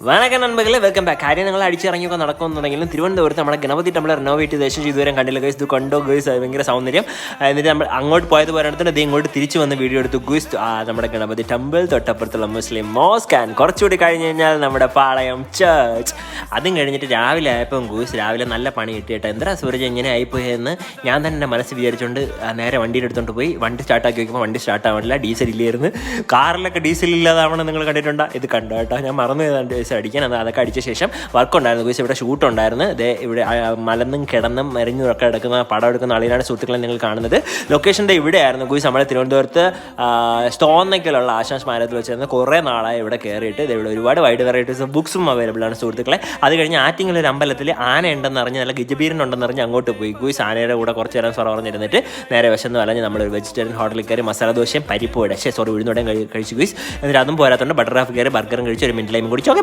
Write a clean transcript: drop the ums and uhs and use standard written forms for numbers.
വണക്കം നண்பர்களே, welcome back. കാര്യം നിങ്ങൾ അടിച്ചിറങ്ങിയൊക്കെ നടക്കുന്നുണ്ടെങ്കിലും തിരുവനന്തപുരത്ത് നമ്മുടെ ഗണപതി ടെമ്പിൾ റിനോവേറ്റ് ചെയ്ത ശേഷം ഇതുവരെ കണ്ടില്ല ഗൈസ്. ഇത് കണ്ടോ ഗൈസ്, ഭയങ്കര സൗന്ദര്യം. എന്നിട്ട് നമ്മൾ അങ്ങോട്ട് പോയത് പോരാടത്തിന് ഇത് ഇങ്ങോട്ട് തിരിച്ചു വന്ന് വീഡിയോ എടുത്തു ഗൈസ്. നമ്മുടെ ഗണപതി ടെമ്പിൾ തൊട്ടപ്പുറത്തുള്ള മുസ്ലിം മോസ്ക് ആൻഡ് കുറച്ചുകൂടി കഴിഞ്ഞ് കഴിഞ്ഞാൽ നമ്മുടെ പാളയം ചർച്ച്. അതും കഴിഞ്ഞിട്ട് രാവിലെ ആയപ്പോൾ ഗൂസ് രാവിലെ നല്ല പണി കിട്ടിയിട്ട് എന്താ സൂരജ് ഇങ്ങനെ ആയിപ്പോയെന്ന് ഞാൻ തന്നെ എൻ്റെ മനസ്സ് വിചാരിച്ചുകൊണ്ട് നേരെ വണ്ടിയുടെ എടുത്തുകൊണ്ട് പോയി. വണ്ടി സ്റ്റാർട്ടാക്കി വയ്ക്കുമ്പോൾ വണ്ടി സ്റ്റാർട്ട് ആവാനില്ല, ഡീസൽ ഇല്ലായിരുന്നു. കാറിലൊക്കെ ഡീസൽ ഇല്ലാതാവണം നിങ്ങൾ കണ്ടിട്ടുണ്ടോ? ഇത് കണ്ടോ കേട്ടോ, ഞാൻ മറന്നു പോയതാണ് അടിക്കാൻ. അതൊക്കെ അടിച്ച ശേഷം വർക്ക് ഉണ്ടായിരുന്നു ഗൂസ്. ഇവിടെ ഷൂട്ട് ഉണ്ടായിരുന്നു. ഇതേ ഇവിടെ മലന്നും കിടന്നും മെറിഞ്ഞുമൊക്കെ എടുക്കുന്ന പടം എടുക്കുന്ന ആളിനാണ് സുഹൃത്തുക്കളെ നിങ്ങൾ കാണുന്നത്. ലൊക്കേഷൻ്റെ ഇവിടെ ആയിരുന്നു ഗൂസ്. നമ്മുടെ തിരുവനന്തപുരത്ത് സ്റ്റോന്നൊക്കെയുള്ള ആശാൻ സ്മാരകത്തിൽ വെച്ചിരുന്ന കുറേ നാളായി ഇവിടെ കയറിയിട്ട്. ഇവിടെ ഒരുപാട് വൈഡ് വെറൈറ്റീസ് ബുക്സും അവൈലബിൾ ആണ് സുഹൃത്തുക്കളെ. അത് കഴിഞ്ഞ് ആറ്റിങ്ങൽ ഒരു അമ്പലത്തിൽ ആന ഉണ്ടെന്ന് അറിഞ്ഞ് നല്ല ഗജബീരനുണ്ടെന്ന് അറിഞ്ഞ് അങ്ങോട്ട് പോയി ഗൂസ്. ആനയുടെ കൂടെ കുറച്ച് നേരം സൊറ പറഞ്ഞിരുന്നിട്ട് നേരെ വിശന്ന് വലഞ്ഞ് നമ്മളൊരു വെജിറ്റേറിയൻ ഹോട്ടലിൽ കയറി മസാല ദോശയും പരിപ്പ് വട ഉഴുന്നുവടയും കഴിച്ചു ഗൂസ്. എന്നിട്ട് അതും പോരാത്തതുകൊണ്ട് ബട്ടർ ഹാഫ് കയറി ബർഗറും കഴിച്ച് ഒരു മിനിറ്റ് ലൈമും കുടിച്ചു. ഓക്കെ.